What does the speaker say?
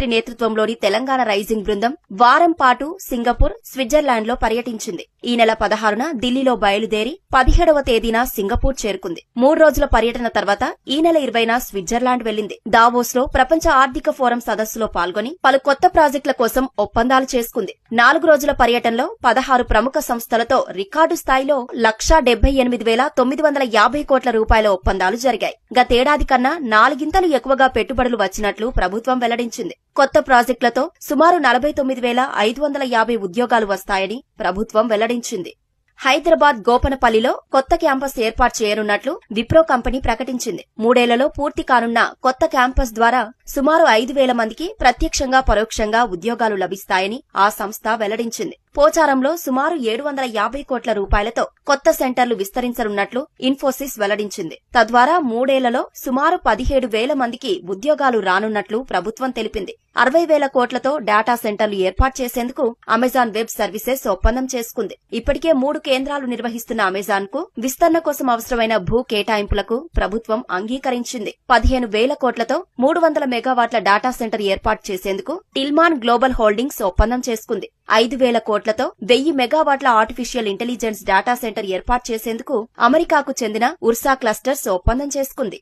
ముఖ్యమంత్రి నేతృత్వంలోని తెలంగాణ రైజింగ్ బృందం వారం పాటు సింగపూర్, స్విట్జర్లాండ్ లో పర్యటించింది. ఈ నెల 16న ఢిల్లీలో బయలుదేరి 17వ తేదీన సింగపూర్ చేరుకుంది. 3 రోజుల పర్యటన తర్వాత ఈ నెల 20న స్విట్జర్లాండ్ వెళ్లింది. దావోస్ లో ప్రపంచ ఆర్థిక ఫోరం సదస్సులో పాల్గొని పలు కొత్త ప్రాజెక్టుల కోసం ఒప్పందాలు చేసుకుంది. 4 రోజుల పర్యటనలో 16 ప్రముఖ సంస్థలతో రికార్డు స్థాయిలో 1,78,950 కోట్ల రూపాయల ఒప్పందాలు జరిగాయి. గతేడాది కన్నా 4 గింతలు ఎక్కువగా పెట్టుబడులు వచ్చినట్లు ప్రభుత్వం వెల్లడించింది. కొత్త ప్రాజెక్టులతో సుమారు 49,550 ఉద్యోగాలు వస్తాయని ప్రభుత్వం వెల్లడించింది. హైదరాబాద్ గోపనపల్లిలో కొత్త క్యాంపస్ ఏర్పాటు చేయనున్నట్లు విప్రో కంపెనీ ప్రకటించింది. 3 ఏళ్లలో పూర్తి కానున్న కొత్త క్యాంపస్ ద్వారా సుమారు 5,000 మందికి ప్రత్యక్షంగా పరోక్షంగా ఉద్యోగాలు లభిస్తాయని ఆ సంస్థ వెల్లడించింది. పోచారంలో సుమారు 750 కోట్ల రూపాయలతో కొత్త సెంటర్లు విస్తరించనున్నట్లు ఇన్ఫోసిస్ వెల్లడించింది. తద్వారా 3 ఏళ్లలో సుమారు 17,000 మందికి ఉద్యోగాలు రానున్నట్లు ప్రభుత్వం తెలిపింది. 60,000 కోట్లతో డేటా సెంటర్లు ఏర్పాటు చేసేందుకు అమెజాన్ వెబ్ సర్వీసెస్ ఒప్పందం చేసుకుంది. ఇప్పటికే 3 కేంద్రాలు నిర్వహిస్తున్న అమెజాన్ కు విస్తరణ కోసం అవసరమైన భూ కేటాయింపులకు ప్రభుత్వం అంగీకరించింది. 15,000 కోట్లతో 300 మెగావాట్ల డేటా సెంటర్ ఏర్పాటు చేసేందుకు టిల్మాన్ గ్లోబల్ హోల్డింగ్స్ ఒప్పందం చేసుకుంది. 5,000 కోట్లతో 1000 మెగావాట్ల ఆర్టిఫిషియల్ ఇంటెలిజెన్స్ డేటా సెంటర్ ఏర్పాటు చేసేందుకు అమెరికాకు చెందిన ఉర్సా క్లస్టర్స్ ఒప్పందం చేసుకుంది.